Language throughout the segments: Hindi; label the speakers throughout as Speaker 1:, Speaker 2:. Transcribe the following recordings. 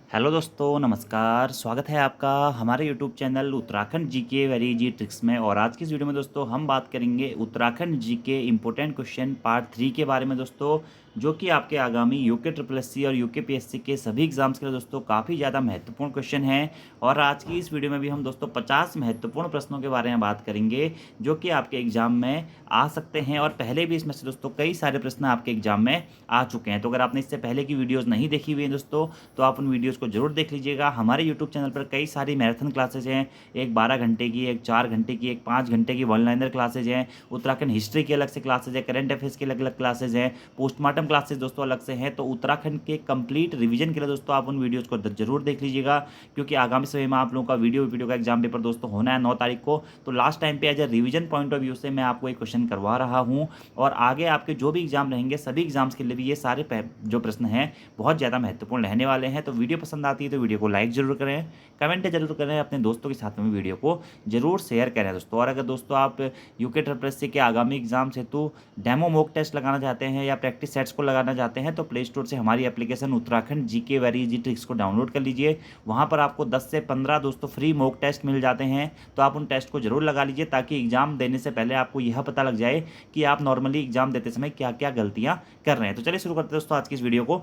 Speaker 1: हेलो दोस्तों, नमस्कार। स्वागत है आपका हमारे YouTube channel Uttarakhand GK very easy tricks में। और आज की इस वीडियो में दोस्तों हम बात करेंगे Uttarakhand GK important question part 3 के बारे में दोस्तों, जो कि आपके आगामी यूके ट्रिपल एससी और यूके पीएससी के सभी एग्जाम्स के लिए दोस्तों काफ़ी ज़्यादा महत्वपूर्ण क्वेश्चन हैं। और आज की इस वीडियो में भी हम दोस्तों 50 महत्वपूर्ण प्रश्नों के बारे में बात करेंगे जो कि आपके एग्जाम में आ सकते हैं। और पहले भी इसमें से दोस्तों कई सारे प्रश्न आपके एग्जाम में आ चुके हैं। तो अगर आपने इससे पहले की वीडियोज़ नहीं देखी हुई है दोस्तों, तो आप उन वीडियोज़ को जरूर देख लीजिएगा। हमारे यूट्यूब चैनल पर कई सारी मैराथन क्लासेज हैं, एक 12 घंटे की, एक 4 घंटे की, एक 5 घंटे की वन लाइनर क्लासेज हैं, उत्तराखंड हिस्ट्री की अलग से क्लासेज है, करंट अफेयर्स की अलग अलग क्लासेज हैं, पोस्टमार्टम क्लासेज दोस्तों अलग से हैं। तो उत्तराखंड के कंप्लीट रिवीजन के लिए दोस्तों आप उन वीडियोज़ को जरूर देख लीजिएगा, क्योंकि आगामी समय में आप लोगों का वीडियो का एग्जाम पेपर दोस्तों होना है 9 तारीख को। तो लास्ट टाइम पे as a revision point of view से मैं आपको एक क्वेश्चन करवा रहा हूँ। और आगे आपके जो भी एग्जाम रहेंगे सभी एग्जाम्स के लिए भी ये सारे जो प्रश्न हैं बहुत ज़्यादा महत्वपूर्ण रहने वाले हैं। तो वीडियो पसंद आती है तो वीडियो को लाइक जरूर करें, कमेंट जरूर करें, अपने दोस्तों के साथ में वीडियो को जरूर शेयर करें दोस्तों। और अगर दोस्तों आप यूके ट्रिपल एससी के आगामी एग्जाम हेतु डेमो मॉक टेस्ट लगाना चाहते हैं या प्रैक्टिस सेट्स को लगाना चाहते हैं, तो प्ले स्टोर से हमारी application Uttarakhand GK very easy tricks को डाउनलोड कर लीजिए। वहाँ पर आपको 10 से 15 दोस्तों फ्री मॉक टेस्ट मिल जाते हैं। तो आप उन टेस्ट को जरूर लगा लीजिए, ताकि एग्जाम देने से पहले आपको यह पता लग जाए कि आप नॉर्मली एग्जाम देते समय क्या क्या गलतियाँ कर रहे हैं। तो चलिए शुरू करते हैं दोस्तों आज की इस वीडियो को।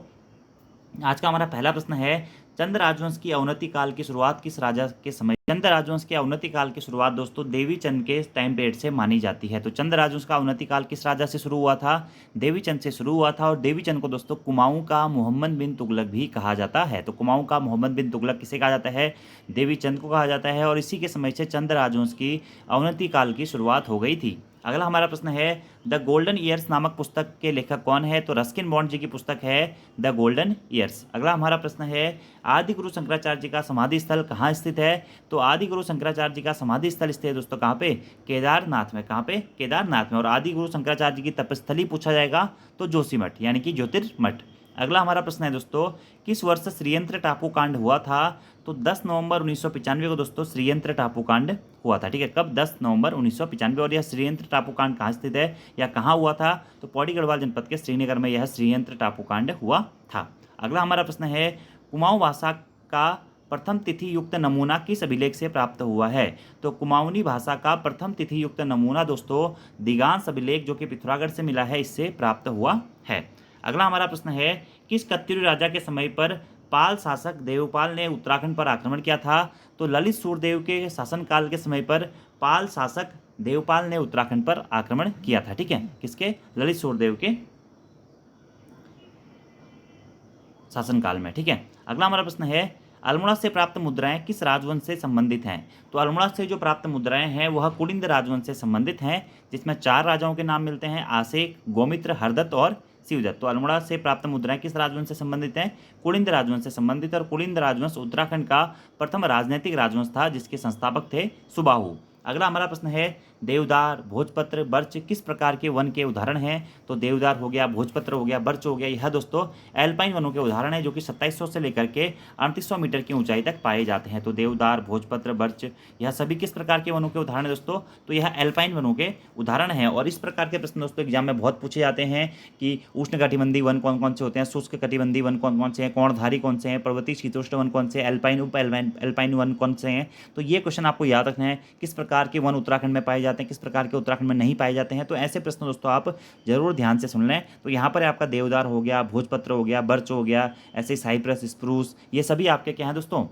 Speaker 1: आज का हमारा पहला प्रश्न है, चंद राजवंश की अवनति काल की शुरुआत किस राजा के समय? चंद राजवंश की अवनति काल की शुरुआत दोस्तों देवी चंद के टाइम पीरियड से मानी जाती है। तो चंद राजवंश का अवनति काल किस राजा से शुरू हुआ था? देवी चंद से शुरू हुआ था। और देवी चंद को दोस्तों कुमाऊं का मोहम्मद बिन तुगलक भी कहा जाता है। तो कुमाऊं का मोहम्मद बिन तुगलक किसे कहा जाता है? देवी चंद को कहा जाता है। और इसी के समय से चंद राजवंश की अवनति काल की शुरुआत हो गई थी। अगला हमारा प्रश्न है, द गोल्डन ईयर्स नामक पुस्तक के लेखक कौन है? तो रस्किन बॉन्ड जी की पुस्तक है द गोल्डन ईयर्स। अगला हमारा प्रश्न है, आदि गुरु शंकराचार्य जी का समाधि स्थल कहाँ स्थित है? तो आदि गुरु शंकराचार्य जी का समाधि स्थल स्थित है दोस्तों कहाँ पे? केदारनाथ में। कहाँ पे? केदारनाथ में। और आदि गुरु शंकराचार्य जी की तपस्थली पूछा जाएगा तो जोशीमठ यानी कि ज्योतिर्मठ। अगला हमारा प्रश्न है दोस्तों, किस वर्ष श्रीयंत्र टापू कांड हुआ था? तो 10 नवंबर 1995 को दोस्तों श्रीयंत्र टापू कांड हुआ था। ठीक है, कब? 10 नवंबर 1995। और यह श्रीयंत्र टापू कांड कहाँ स्थित है या कहाँ हुआ था? तो पौड़ी गढ़वाल जनपद के श्रीनगर में यह श्रीयंत्र टापू कांड हुआ था। अगला हमारा प्रश्न है, कुमाऊं भाषा का प्रथम तिथि युक्त नमूना किस अभिलेख से प्राप्त हुआ है? तो कुमाऊनी भाषा का प्रथम तिथि युक्त नमूना दोस्तों दिगांश अभिलेख जो कि पिथौरागढ़ से मिला है, इससे प्राप्त हुआ है। अगला हमारा प्रश्न है, किस कत्यूरी राजा के समय पर पाल शासक देवपाल ने उत्तराखंड पर आक्रमण किया था? तो ललित सूर्यदेव के शासनकाल के समय पर पाल शासक देवपाल ने उत्तराखंड पर आक्रमण किया था। ठीक है, किसके? ललित सूर्यदेव के शासनकाल में। ठीक है, अगला हमारा प्रश्न है, अल्मोड़ा से प्राप्त मुद्राएं किस राजवंश से संबंधित हैं? तो अल्मोड़ा से जो प्राप्त मुद्राएं हैं वह कुलिंद राजवंश से संबंधित हैं, जिसमें 4 राजाओं के नाम मिलते हैं, आसेक, गोमित्र, हरदत्त और शिवदत्त। तो अल्मोड़ा से प्राप्त मुद्राएं किस राजवंश से संबंधित हैं? कुलिंद राजवंश से संबंधित। और कुलिंद राजवंश उत्तराखंड का प्रथम राजनीतिक राजवंश था, जिसके संस्थापक थे सुबाहु। अगला हमारा प्रश्न है, देवदार, भोजपत्र, बर्च किस प्रकार के वन के उदाहरण हैं? तो देवदार हो गया, भोजपत्र हो गया, बर्च हो गया, यह दोस्तों एल्पाइन वनों के उदाहरण हैं, जो कि 2700 से लेकर के 3800 मीटर की ऊंचाई तक पाए जाते हैं। तो देवदार, भोजपत्र, बर्च यह सभी किस प्रकार के वनों के उदाहरण हैं दोस्तों? तो यह एल्पाइन वनों के उदाहरण हैं। और इस प्रकार के प्रश्न दोस्तों एग्जाम में बहुत पूछे जाते हैं कि उष्णकटिबंधीय वन कौन कौन से होते हैं, शुष्क कटिबंधीय वन कौन कौन से हैं, कोणधारी कौन से हैं, पर्वतीय शीतोष्ण वन कौन से, एल्पाइन उप एल्पाइन वन कौन से हैं। तो ये क्वेश्चन आपको याद रखना है, किस प्रकार के वन उत्तराखंड में पाए जाते हैं, किस प्रकार के उत्तराखंड में नहीं पाए जाते हैं। तो ऐसे प्रश्न दोस्तों आप जरूर ध्यान से सुन लें। तो यहाँ पर आपका देवदार हो गया, भोजपत्र हो गया, बर्च हो गया, ऐसे साइप्रस, स्प्रूस, ये सभी आपके क्या हैं दोस्तों?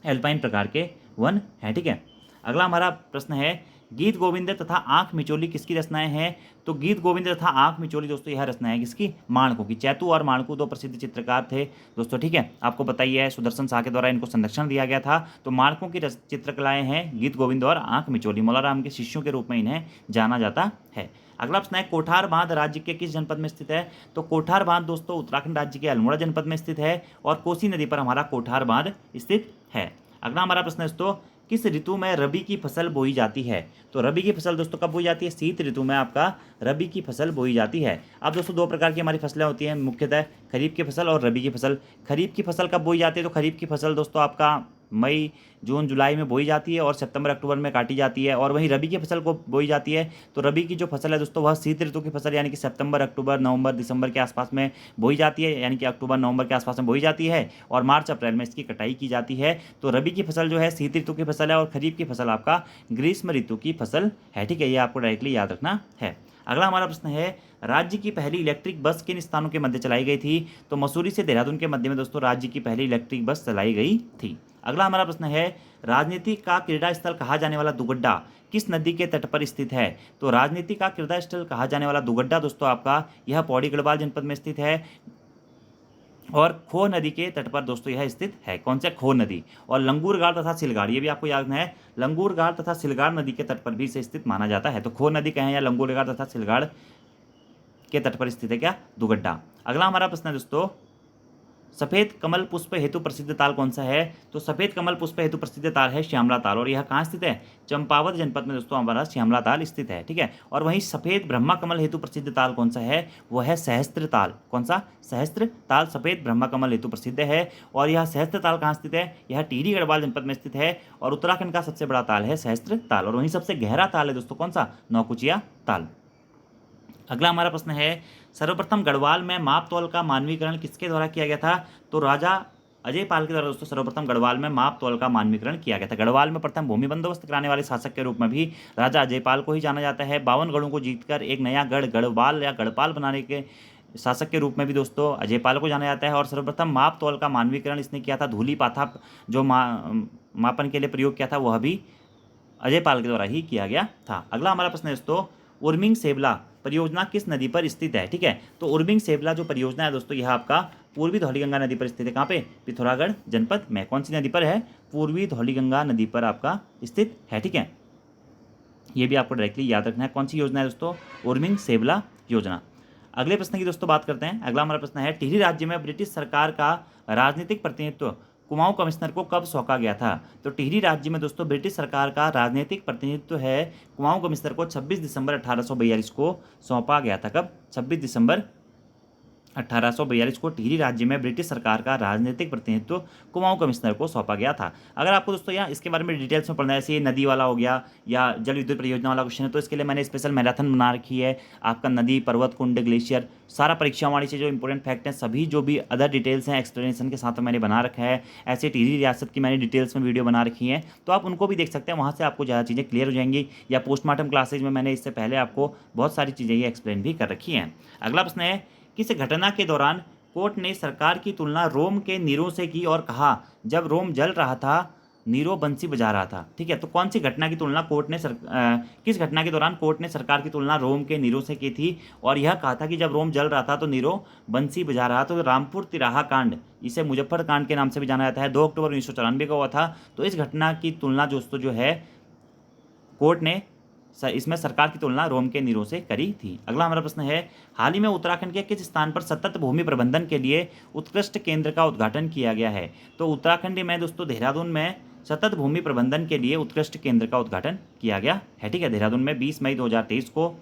Speaker 1: एल्पाइन प्रकार के वन हैं। ठीक है, अगला हमारा प्रश्न है, गीत गोविंद तथा आंख मिचोली किसकी रचनाएं हैं? तो गीत गोविंद तथा आंख मिचोली दोस्तों यह रचनाएं किसकी? माणकों की। चैतू और माणकू 2 प्रसिद्ध चित्रकार थे दोस्तों। ठीक है, आपको पता ही है सुदर्शन शाह के द्वारा इनको संरक्षण दिया गया था। तो माणकों की चित्रकलाएं हैं गीत गोविंद और आंख मिचोली। मौलाराम के शिष्यों के रूप में इन्हें जाना जाता है। अगला प्रश्न है, कोठार बांध राज्य के किस जनपद में स्थित है? तो कोठार बांध दोस्तों उत्तराखंड राज्य के अल्मोड़ा जनपद में स्थित है। और कोसी नदी पर हमारा कोठार बांध स्थित है। अगला हमारा प्रश्न है दोस्तों, किस ऋतु में रबी की फसल बोई जाती है? तो रबी की फसल दोस्तों कब बोई जाती है? शीत ऋतु में आपका रबी की फसल बोई जाती है। अब दोस्तों 2 प्रकार की हमारी फसलें होती हैं मुख्यतः, खरीफ की फसल और रबी की फसल। खरीफ की फसल कब बोई जाती है? तो खरीफ की फसल दोस्तों आपका मई जून जुलाई में बोई जाती है और सितंबर अक्टूबर में काटी जाती है। और वहीं रबी की फसल को बोई जाती है, तो रबी की जो फसल है दोस्तों वह शीत ऋतु की फसल यानी कि सितंबर अक्टूबर नवंबर दिसंबर के आसपास में बोई जाती है, यानी कि अक्टूबर नवंबर के आसपास में बोई जाती है और मार्च अप्रैल में इसकी कटाई की जाती है। तो रबी की फसल जो है शीत ऋतु की फसल है और खरीफ की फसल आपका ग्रीष्म ऋतु की फसल है। ठीक है, ये आपको डायरेक्टली याद रखना है। अगला हमारा प्रश्न है, राज्य की पहली इलेक्ट्रिक बस किन स्थानों के मध्य चलाई गई थी? तो मसूरी से देहरादून के मध्य में दोस्तों राज्य की पहली इलेक्ट्रिक बस चलाई गई थी। अगला हमारा प्रश्न है, राजनीति का क्रीड़ा स्थल कहा जाने वाला दुगड्डा किस नदी के तट पर स्थित है? तो राजनीति का क्रीड़ा स्थल कहा जाने वाला दुगड्डा दोस्तों आपका यह पौड़ी गढ़वाल जनपद में स्थित है और खो नदी के तट पर दोस्तों यह स्थित है। कौन सा? खो नदी। और लंगूरगाड़ तथा सिलगाड़, ये भी आपको याद है, लंगूरगाड़ तथा सिलगाड़ नदी के तट पर भी इसे स्थित माना जाता है। तो खो नदी कहें या लंगूरगाड़ तथा सिलगाड़ के तट पर स्थित है क्या? दुगड्डा। अगला हमारा प्रश्न है दोस्तों, सफेद कमल पुष्प हेतु प्रसिद्ध ताल कौन सा है? तो सफेद कमल पुष्प हेतु प्रसिद्ध ताल है श्यामला ताल और यह कहाँ स्थित है? चंपावत जनपद में दोस्तों हमारा श्यामला ताल स्थित है। ठीक है, और वहीं सफेद ब्रह्मा कमल हेतु प्रसिद्ध ताल कौन सा है? वह है सहस्त्र ताल। कौन सा? सहस्त्र ताल सफेद ब्रह्मा कमल हेतु प्रसिद्ध है। और यह सहस्त्र ताल कहाँ स्थित है? यह टिहरी गढ़वाल जनपद में स्थित है और उत्तराखंड का सबसे बड़ा ताल है सहस्त्र ताल। और वहीं सबसे गहरा ताल है दोस्तों कौन सा? नौकुचिया ताल। अगला हमारा प्रश्न है, सर्वप्रथम गढ़वाल में माप तौल का मानवीकरण किसके द्वारा किया गया था? तो राजा अजय पाल के द्वारा दोस्तों सर्वप्रथम गढ़वाल में माप तौल का मानवीकरण किया गया था। गढ़वाल में प्रथम भूमि बंदोबस्त कराने वाले शासक के रूप में भी राजा अजय पाल को ही जाना जाता है। 52 गढ़ों को जीतकर एक नया गढ़ गढ़वाल या गढ़पाल बनाने के शासक के रूप में भी दोस्तों अजय पाल को जाना जाता है। और सर्वप्रथम माप तौल का मानवीकरण इसने किया था, धूली पाथा जो मापन के लिए प्रयोग किया था वह भी अजय पाल के द्वारा ही किया गया था। अगला हमारा प्रश्न है दोस्तों, उर्मिंग सेबला परियोजना किस नदी पर स्थित है? ठीक है, तो उर्मिंग सेबला जो परियोजना है दोस्तों यह आपका पूर्वी धौलीगंगा नदी पर स्थित है। कहाँ पे? पिथौरागढ़ जनपद में। कौन सी नदी पर है? पूर्वी धौलीगंगा नदी पर आपका स्थित है। ठीक है, ये भी आपको डायरेक्टली याद रखना है। कौन सी योजना है दोस्तों? उर्मिंग सेबला योजना। अगले प्रश्न की दोस्तों बात करते हैं। अगला हमारा प्रश्न है, टिहरी राज्य में ब्रिटिश सरकार का राजनीतिक प्रतिनिधित्व कुमाऊं कमिश्नर को कब सौंपा गया था? तो टिहरी राज्य में दोस्तों ब्रिटिश सरकार का राजनीतिक प्रतिनिधित्व है कुमाऊं कमिश्नर को 26 दिसंबर 1842 को सौंपा गया था। कब? 26 दिसंबर 1842 को टिहरी राज्य में ब्रिटिश सरकार का राजनीतिक प्रतिनिधित्व कुमाऊं कमिश्नर को सौंपा गया था। अगर आपको दोस्तों यहाँ इसके बारे में डिटेल्स में पढ़ना है, जैसे ये नदी वाला हो गया या जल विद्युत परियोजना वाला क्वेश्चन है, तो इसके लिए मैंने स्पेशल मैराथन बना रखी है। आपका नदी, पर्वत, कुंड, ग्लेशियर, सारा परीक्षा वाणी से जो इंपॉर्टेंट फैक्ट हैं, सभी जो भी अदर डिटेल्स हैं एक्सप्लेनेशन के साथ मैंने बना रखा है। ऐसे टिहरी रियासत की मैंने डिटेल्स में वीडियो बना रखी है, तो आप उनको भी देख सकते हैं, वहाँ से आपको ज़्यादा चीज़ें क्लियर हो जाएंगी। या पोस्टमार्टम क्लासेज में मैंने इससे पहले आपको बहुत सारी चीज़ें ये एक्सप्लेन भी कर रखी हैं। अगला प्रश्न है, किस घटना के दौरान कोर्ट ने सरकार की तुलना रोम के नीरों से की और कहा जब रोम जल रहा था नीरो बंसी बजा रहा था? ठीक है, तो कौन सी घटना की तुलना किस घटना के दौरान कोर्ट ने सरकार की तुलना रोम के नीरो से की थी और यह कहा था कि जब रोम जल रहा था तो नीरो बंसी बजा रहा था? तो रामपुर तिराहा कांड, इसे मुजफ्फर कांड के नाम से भी जाना जाता है, 2 अक्टूबर 1994 का हुआ था। तो इस घटना की तुलना दोस्तों जो है कोर्ट ने इसमें सरकार की तुलना रोम के नीरों से करी थी। अगला हमारा प्रश्न है, हाल ही में उत्तराखंड के किस स्थान पर सतत भूमि प्रबंधन के लिए उत्कृष्ट केंद्र का उद्घाटन किया गया है? तो उत्तराखंड में दोस्तों देहरादून में सतत भूमि प्रबंधन के लिए उत्कृष्ट केंद्र का उद्घाटन किया गया है। ठीक है, देहरादून में 20 मई 2023 को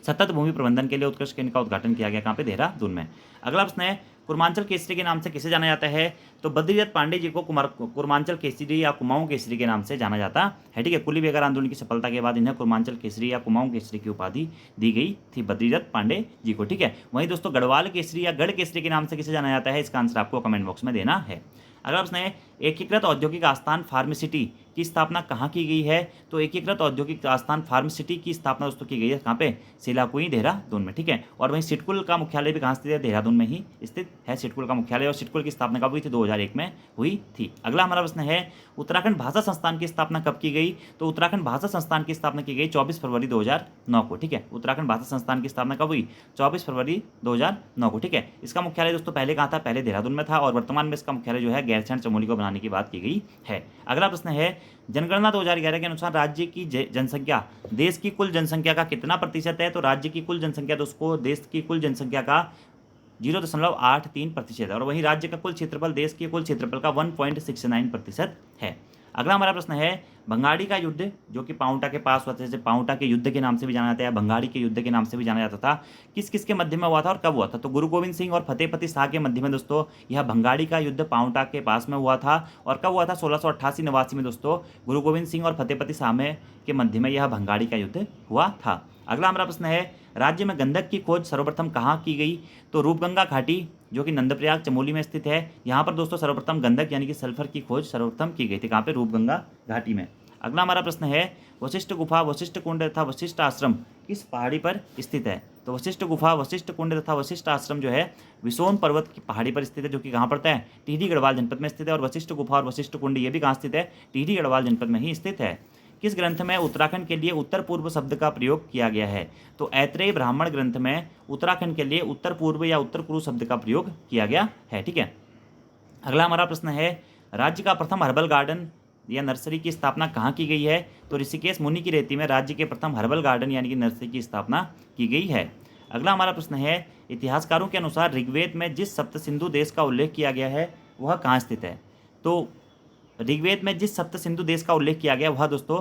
Speaker 1: सतत भूमि प्रबंधन के लिए उत्कृष्ट केंद्र का उद्घाटन किया गया। कहाँ पे? देहरादून में। अगला प्रश्न है, कुर्मांचल केसरी के नाम से किसे जाना जाता है? तो बद्रीदत्त पांडे जी को कुर्मांचल केसरी या कुमाऊं केसरी के नाम से जाना जाता है। ठीक है, कुली बेगर आंदोलन की सफलता के बाद इन्हें कुर्मांचल केसरी या कुमाऊं केसरी की उपाधि दी गई थी बद्रीदत्त पांडे जी को। ठीक है, वहीं दोस्तों गढ़वाल केसरी या गढ़ केसरी के नाम से किसे जाना जाता है? इसका आंसर आपको कमेंट बॉक्स में देना है। अगला प्रश्न है, एकीकृत औद्योगिक आस्थान फार्मासिटी की स्थापना कहाँ की गई है? तो एकीकृत औद्योगिक आस्थान फार्मासिटी की स्थापना दोस्तों की गई है कहाँ पे? सिलाकुई देहरादून में। ठीक है, और वहीं सिडकुल का मुख्यालय भी कहाँ स्थित है? देहरादून में ही स्थित है सिडकुल का मुख्यालय। और सिडकुल की स्थापना कब हुई थी? 2001 में हुई थी। अगला हमारा प्रश्न है, उत्तराखंड भाषा संस्थान की स्थापना कब की गई? तो उत्तराखंड भाषा संस्थान की स्थापना की गई 24 फरवरी 2009 को। ठीक है, उत्तराखंड भाषा संस्थान की स्थापना कब हुई? 24 फरवरी 2009 को। ठीक है, इसका मुख्यालय दोस्तों पहले कहाँ था? पहले देहरादून में था और वर्तमान में इसका मुख्यालय जो है गैरसैंण चमोली को बनाने की बात की गई है। अगला प्रश्न है, जनगणना 2011 के अनुसार राज्य की जनसंख्या देश की कुल जनसंख्या का कितना प्रतिशत है? तो राज्य की कुल जनसंख्या दोस्तों देश की कुल जनसंख्या का 0.83% है और वहीं राज्य का कुल क्षेत्रफल देश के कुल क्षेत्रफल का 1.69% है। अगला हमारा प्रश्न है भंगाड़ी का युद्ध जो कि पाउंटा के पास हुआ था, जैसे पाउंटा के युद्ध के नाम से भी जाना जाता है या भंगाड़ी के युद्ध के नाम से भी जाना जाता था, किस किस के मध्य में हुआ था और कब हुआ था? तो गुरु गोविंद सिंह और फतेहपति शाह के मध्य में दोस्तों यह भंगाड़ी का युद्ध पाउंटा के पास में हुआ था। और कब हुआ था? 1688-89 में दोस्तों गुरु गोविंद सिंह और फतेहपति शाह में के मध्य में यह भंगाड़ी का युद्ध हुआ था। अगला हमारा प्रश्न है राज्य में गंधक की खोज सर्वप्रथम कहाँ की गई? तो रूपगंगा घाटी जो कि नंदप्रयाग चमोली में स्थित है, यहाँ पर दोस्तों सर्वप्रथम गंधक यानी कि सल्फर की खोज सर्वप्रथम की गई थी। कहाँ पे? रूपगंगा घाटी में। अगला हमारा प्रश्न है वशिष्ठ गुफा, वशिष्ठ कुंड तथा वशिष्ठ आश्रम किस पहाड़ी पर स्थित है? तो वशिष्ठ गुफा, वशिष्ठ कुंड तथा वशिष्ठ आश्रम जो है विसोन पर्वत की पहाड़ी पर स्थित है, जो कि कहाँ पड़ता है? टिहरी गढ़वाल जनपद में स्थित है। और वशिष्ठ गुफा और वशिष्ठ कुंड ये भी कहाँ स्थित है? टिहरी गढ़वाल जनपद में ही स्थित है। किस ग्रंथ में उत्तराखंड के लिए उत्तर पूर्व शब्द का प्रयोग किया गया है? तो ऐत्रेय ब्राह्मण ग्रंथ में उत्तराखंड के लिए उत्तर पूर्व या उत्तर कुरु शब्द का प्रयोग किया गया है। ठीक है। अगला हमारा प्रश्न है राज्य का प्रथम हर्बल गार्डन या नर्सरी की स्थापना कहाँ की गई है? तो ऋषिकेश मुनि की रेती में राज्य के प्रथम हर्बल गार्डन यानी कि नर्सरी की स्थापना की गई है। अगला हमारा प्रश्न है इतिहासकारों के अनुसार ऋग्वेद में जिस सप्त सिंधु देश का उल्लेख किया गया है वह कहाँ स्थित है? तो ऋग्वेद में जिस सप्त सिंधु देश का उल्लेख किया गया वह दोस्तों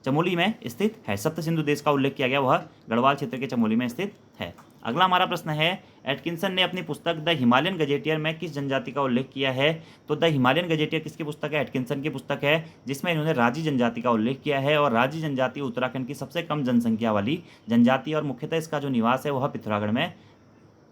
Speaker 1: चमोली में स्थित है। सप्त सिंधु देश का उल्लेख किया गया वह गढ़वाल क्षेत्र के चमोली में स्थित है। अगला हमारा प्रश्न है एटकिंसन ने अपनी पुस्तक द हिमालयन गजेटियर में किस जनजाति का उल्लेख किया है? तो द हिमालयन गजेटियर किसकी पुस्तक है? एटकिंसन की पुस्तक है, जिसमें इन्होंने राजी जनजाति का उल्लेख किया है। और राजी जनजाति उत्तराखंड की सबसे कम जनसंख्या वाली जनजाति और मुख्यतः इसका जो निवास है वह पिथौरागढ़ में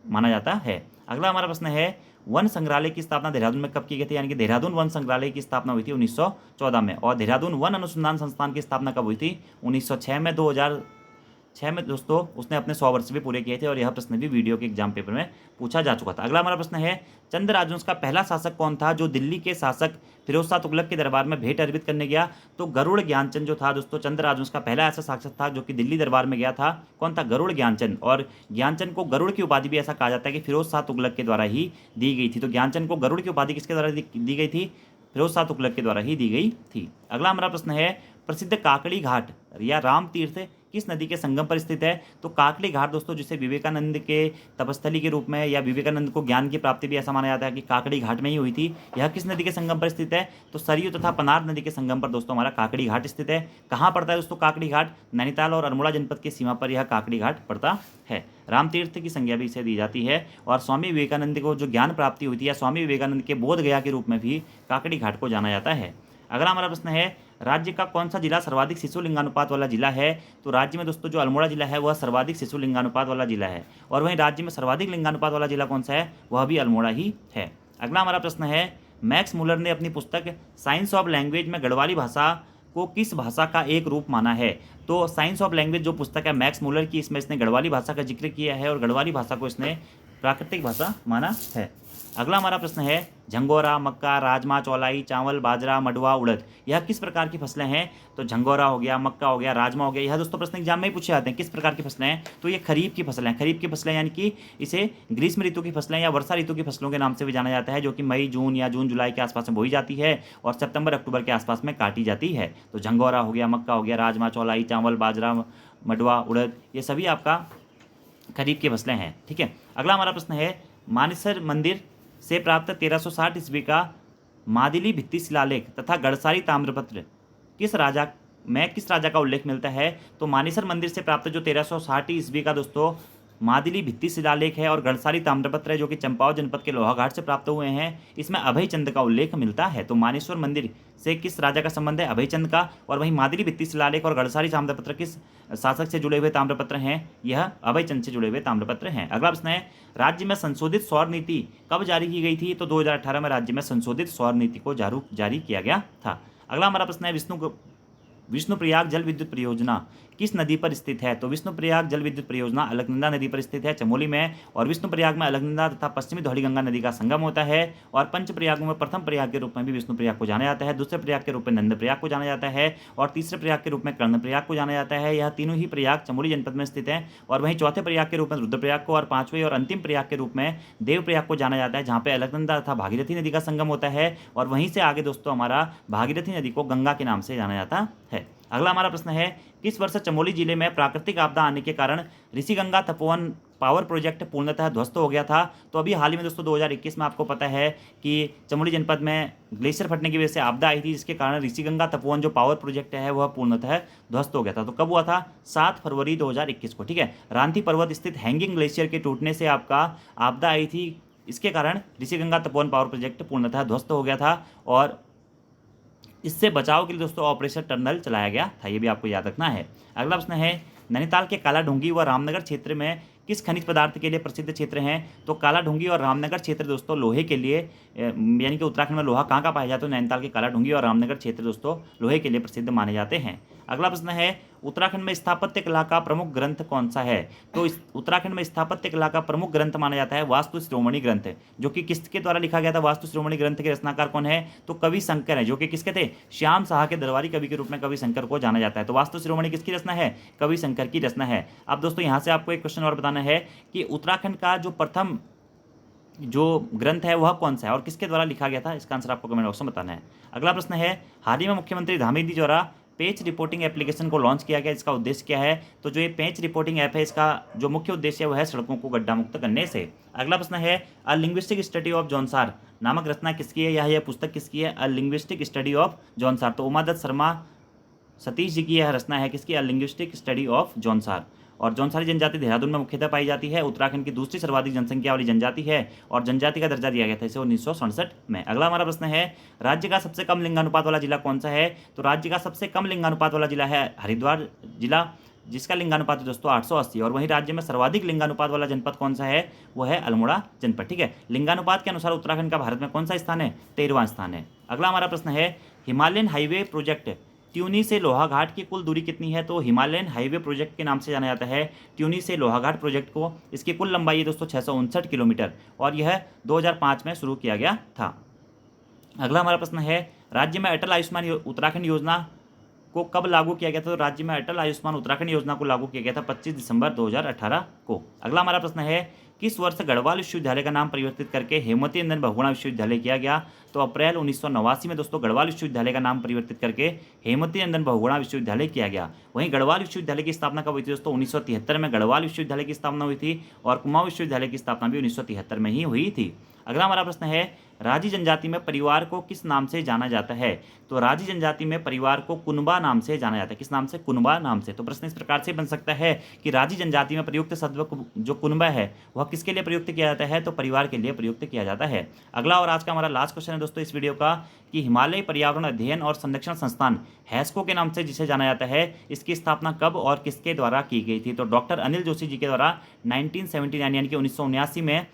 Speaker 1: माना जाता है। अगला हमारा प्रश्न है वन संग्रहालय की स्थापना देहरादून में कब की गई थी? यानी कि देहरादून वन संग्रहालय की स्थापना हुई थी 1914 में। और देहरादून वन अनुसंधान संस्थान की स्थापना कब हुई थी? 1906 में। 2006 में दोस्तों उसने अपने 100 वर्ष भी पूरे किए थे और यह प्रश्न भी वीडियो के एग्जाम पेपर में पूछा जा चुका था। अगला हमारा प्रश्न है चंद राजवंश का पहला शासक कौन था जो दिल्ली के शासक फिरोज शाह तुगलक के दरबार में भेंट अर्पित करने गया? तो गरुड़ ज्ञानचंद जो था दोस्तों चंद राजवंश का पहला ऐसा शासक था जो कि दिल्ली दरबार में गया था। कौन था? गरुड़ ज्ञानचंद। और ज्ञानचंद को गरुड़ की उपाधि भी ऐसा कहा जाता है कि फिरोज शाह तुगलक के द्वारा ही दी गई थी। तो ज्ञानचंद को गरुड़ की उपाधि किसके द्वारा दी गई थी? फिरोज शाह तुगलक के द्वारा ही दी गई थी। अगला हमारा प्रश्न है प्रसिद्ध काकड़ी घाट या राम तीर्थ किस नदी के संगम पर स्थित है? तो काकड़ी घाट दोस्तों जिसे विवेकानंद के तपस्थली के रूप में या विवेकानंद को ज्ञान की प्राप्ति भी ऐसा माना जाता है कि काकड़ी घाट में ही हुई थी। यह किस नदी के संगम पर स्थित है? तो सरयू तथा पनार नदी के संगम पर दोस्तों हमारा काकड़ी घाट स्थित है। कहाँ पड़ता है दोस्तों काकड़ी घाट? नैनीताल और अल्मोड़ा जनपद की सीमा पर यह काकड़ी घाट पड़ता है। रामतीर्थ की संज्ञा भी इसे दी जाती है। और स्वामी विवेकानंद को जो ज्ञान प्राप्ति हुई थी या स्वामी विवेकानंद के बोध गया के रूप में भी काकड़ी घाट को जाना जाता है। अगला हमारा प्रश्न है राज्य का कौन सा जिला सर्वाधिक शिशु लिंगानुपात वाला जिला है? तो राज्य में दोस्तों जो अल्मोड़ा जिला है वह सर्वाधिक शिशु लिंगानुपात वाला जिला है। और वहीं राज्य में सर्वाधिक लिंगानुपात वाला जिला कौन सा है? वह भी अल्मोड़ा ही है। अगला हमारा प्रश्न है मैक्स मुलर ने अपनी पुस्तक साइंस ऑफ लैंग्वेज में गढ़वाली भाषा को किस भाषा का एक रूप माना है? तो साइंस ऑफ लैंग्वेज जो पुस्तक है मैक्स मुलर की, इसमें इसने गढ़वाली भाषा का जिक्र किया है और गढ़वाली भाषा को इसने प्राकृतिक भाषा माना है। अगला हमारा प्रश्न है झंगोरा, मक्का, राजमा, चौलाई, चावल, बाजरा, मडुआ, उड़द यह किस प्रकार की फसलें हैं? तो झंगोरा हो गया, मक्का हो गया, राजमा हो गया, यह दोस्तों प्रश्न एग्जाम में ही पूछे जाते हैं किस प्रकार की फसलें हैं। तो ये खरीफ की फसलें हैं। खरीफ की फसलें यानी कि इसे ग्रीष्म ऋतु की फसलें या वर्षा ऋतु की फसलों के नाम से भी जाना जाता है, जो कि मई, जून या जून जुलाई के आसपास में बोई जाती है और सितंबर अक्टूबर के आसपास में काटी जाती है। तो झंगोरा हो गया, मक्का हो गया, राजमा, चौलाई, चावल, बाजरा, मडुआ, उड़द ये सभी आपका खरीफ की फसलें हैं। ठीक है। अगला हमारा प्रश्न है मानेसर मंदिर से प्राप्त 1360 ईस्वी का मादिली भित्ति शिलालेख तथा गढ़सारी ताम्रपत्र किस राजा का उल्लेख मिलता है? तो मानेसर मंदिर से प्राप्त जो 1360 ईस्वी का दोस्तों मादिली भित्ति शिलालेख है और गढ़सारी ताम्रपत्र है जो कि चंपावत जनपद के लोहाघाट से प्राप्त हुए हैं, इसमें अभय चंद का उल्लेख मिलता है। तो मानेश्वर मंदिर से किस राजा का संबंध है? अभय चंद का। और वहीं मादिली भित्ति शिलालेख और गढ़सारी ताम्रपत्र किस शासक से जुड़े हुए ताम्रपत्र हैं? यह अभय चंद से जुड़े हुए ताम्रपत्र हैं। अगला प्रश्न है राज्य में संशोधित सौर नीति कब जारी की गई थी? तो 2018 में राज्य में संशोधित सौर नीति को जारी किया गया था। अगला हमारा प्रश्न है विष्णुप्रयाग जल विद्युत परियोजना किस नदी पर स्थित है? तो विष्णुप्रयाग जल विद्युत परियोजना अलकनंदा नदी पर स्थित है चमोली में। और विष्णुप्रयाग में अलकनंदा तथा पश्चिमी धौलीगंगा नदी का संगम होता है। और पंच प्रयागों में प्रथम प्रयाग के रूप में भी विष्णुप्रयाग को जाना जाता है, दूसरे प्रयाग के रूप में नंदप्रयाग को जाना जाता है और तीसरे प्रयाग के रूप में कर्णप्रयाग को जाना जाता है। यह तीनों ही प्रयाग चमोली जनपद में स्थित हैं। और वहीं चौथे प्रयाग के रूप में रुद्रप्रयाग को और पांचवें और अंतिम प्रयाग के रूप में देवप्रयाग को जाना जाता है, जहाँ पे अलकनंदा तथा भागीरथी नदी का संगम होता है। और वहीं से आगे दोस्तों हमारा भागीरथी नदी को गंगा के नाम से जाना जाता है। अगला हमारा प्रश्न है किस वर्ष चमोली जिले में प्राकृतिक आपदा आने के कारण ऋषिगंगा तपोवन पावर प्रोजेक्ट पूर्णतः ध्वस्त हो गया था। तो अभी हाल ही में दोस्तों 2021 में आपको पता है कि चमोली जनपद में ग्लेशियर फटने की वजह से आपदा आई थी, जिसके कारण ऋषिगंगा तपोवन जो पावर प्रोजेक्ट है वह पूर्णतः ध्वस्त हो गया था। तो कब हुआ था? 7 फरवरी 2021 को, ठीक है। रांती पर्वत स्थित हैंगिंग ग्लेशियर के टूटने से आपका आपदा आई थी, इसके कारण ऋषिगंगा तपोवन पावर प्रोजेक्ट पूर्णतः ध्वस्त हो गया था और इससे बचाव के लिए दोस्तों ऑपरेशन टनल चलाया गया था, ये भी आपको याद रखना है। अगला प्रश्न है, नैनीताल के कालाढूंगी व रामनगर क्षेत्र में किस खनिज पदार्थ के लिए प्रसिद्ध क्षेत्र हैं? तो कालाढूंगी और रामनगर क्षेत्र दोस्तों लोहे के लिए, यानी कि उत्तराखंड में लोहा कहाँ पाया जाता है? तो नैनीताल के कालाढूंगी और रामनगर क्षेत्र दोस्तों लोहे के लिए प्रसिद्ध माने जाते हैं। अगला प्रश्न है, उत्तराखंड में स्थापत्य कला का प्रमुख ग्रंथ कौन सा है? तो इस उत्तराखंड में स्थापत्य कला का प्रमुख ग्रंथ माना जाता है वास्तु शिरोमणि ग्रंथ, जो कि किसके द्वारा लिखा गया था? वास्तु शिरोमणि ग्रंथ के रचनाकार कौन है? तो कवि शंकर है, जो कि किसके थे? श्याम शाह के दरबारी कवि के रूप में कवि शंकर को जाना जाता है। तो वास्तु शिरोमणि किसकी रचना है? कवि शंकर की रचना है। अब दोस्तों यहाँ से आपको एक क्वेश्चन और बताना है कि उत्तराखंड का जो प्रथम जो ग्रंथ है वह कौन सा है और किसके द्वारा लिखा गया था? इसका आंसर आपको कमेंट बॉक्स में बताना है। अगला प्रश्न है, हाल ही में मुख्यमंत्री धामी जी द्वारा पेज रिपोर्टिंग एप्लीकेशन को लॉन्च किया गया, इसका उद्देश्य क्या है? तो जो ये पेज रिपोर्टिंग ऐप है, इसका जो मुख्य उद्देश्य है वह है सड़कों को गड्ढा मुक्त करने से। अगला प्रश्न है, अ लिंग्विस्टिक स्टडी ऑफ जॉनसार नामक रचना किसकी है? यह पुस्तक किसकी है? अ लिंग्विस्टिक स्टडी ऑफ जॉनसार। तो उमादत्त शर्मा सतीश जी की यह रचना है किसकी? अ लिंग्विस्टिक स्टडी ऑफ जॉनसार। और जौनसारी जनजाति देहरादून में मुख्यतः पाई जाती है, उत्तराखंड की दूसरी सर्वाधिक जनसंख्या वाली जनजाति है और जनजाति का दर्जा दिया गया था इसे 1967 में। अगला हमारा प्रश्न है, राज्य का सबसे कम लिंगानुपात वाला जिला कौन सा है? तो राज्य का सबसे कम लिंगानुपात वाला जिला है हरिद्वार जिला, जिसका लिंगानुपात है दोस्तों 880। और वहीं राज्य में सर्वाधिक लिंगानुपात वाला जनपद कौन सा है? वो है अल्मोड़ा जनपद, ठीक है। लिंगानुपात के अनुसार उत्तराखंड का भारत में कौन सा स्थान है? 13वां स्थान है। अगला हमारा प्रश्न है, हिमालयन हाईवे प्रोजेक्ट ट्यूनी से लोहाघाट की कुल दूरी कितनी है? तो हिमालयन हाईवे प्रोजेक्ट के नाम से जाना जाता है ट्यूनी से लोहाघाट प्रोजेक्ट को। इसकी कुल लंबाई है दोस्तों 659 किलोमीटर और यह 2005 में शुरू किया गया था। अगला हमारा प्रश्न है, राज्य में अटल आयुष्मान उत्तराखंड योजना को कब लागू किया गया था? तो राज्य में अटल आयुष्मान उत्तराखंड योजना को लागू किया गया था 25 दिसंबर 2018 को। अगला हमारा प्रश्न है, किस वर्ष गढ़वाल विश्वविद्यालय का नाम परिवर्तित करके हेमवती नंदन बहुगुणा विश्वविद्यालय किया गया? तो अप्रैल 1989 में दोस्तों गढ़वाल विश्वविद्यालय का नाम परिवर्तित करके हेमवती नंदन बहुगुणा विश्वविद्यालय किया गया। वहीं गढ़वाल विश्वविद्यालय की स्थापना कब हुई थी दोस्तों? 1973 में गढ़वाल विश्वविद्यालय की स्थापना हुई थी और कुमाऊं विश्वविद्यालय की स्थापना भी 1973 में ही हुई थी। अगला हमारा प्रश्न है, राजी जनजाति में परिवार को किस नाम से जाना जाता है? तो राजी जनजाति में परिवार को कुनबा नाम से जाना जाता है। किस नाम से? कुनबा नाम से। तो प्रश्न इस प्रकार से बन सकता है कि राजी जनजाति में प्रयुक्त शब्द जो कुनबा है वह किसके लिए प्रयुक्त किया जाता है? तो परिवार के लिए प्रयुक्त किया जाता है। अगला और आज का हमारा लास्ट क्वेश्चन है दोस्तों इस वीडियो का, कि हिमालय पर्यावरण अध्ययन और संरक्षण संस्थान हैस्को के नाम से जिसे जाना जाता है, इसकी स्थापना कब और किसके द्वारा की गई थी? तो डॉक्टर अनिल जोशी जी के द्वारा 1979 यानी कि 1979 में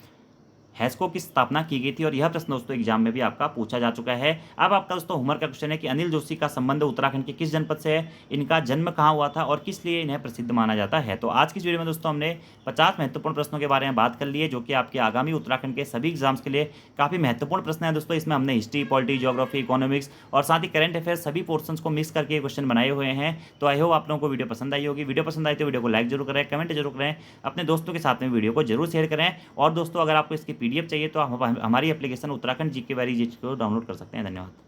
Speaker 1: हैस्को की स्थापना की गई थी और यह प्रश्न दोस्तों एग्जाम में भी आपका पूछा जा चुका है। अब आपका दोस्तों होमवर्क का क्वेश्चन है कि अनिल जोशी का संबंध उत्तराखंड के किस जनपद से है, इनका जन्म कहाँ हुआ था और किस लिए इन्हें प्रसिद्ध माना जाता है। तो आज की इस वीडियो में दोस्तों हमने 50 महत्वपूर्ण प्रश्नों के बारे में बात कर ली है, जो कि आपके आगामी उत्तराखंड के सभी एग्जाम्स के लिए काफ़ी महत्वपूर्ण प्रश्न है दोस्तों। इसमें हमने हिस्ट्री, पॉलिटी, ज्योग्राफी, इकोनॉमिक्स और साथ ही करंट अफेयर सभी पोर्शंस को मिक्स करके क्वेश्चन बनाए हुए हैं। तो आई होप आप लोगों को वीडियो पसंद आई होगी। वीडियो पसंद आई तो वीडियो को लाइक जरूर करें, कमेंट जरूर करें, अपने दोस्तों के साथ में वीडियो को जरूर शेयर करें। और दोस्तों अगर आपको इसकी PDF चाहिए तो हमारी एप्लीकेशन उत्तराखंड GK को डाउनलोड कर सकते हैं। धन्यवाद।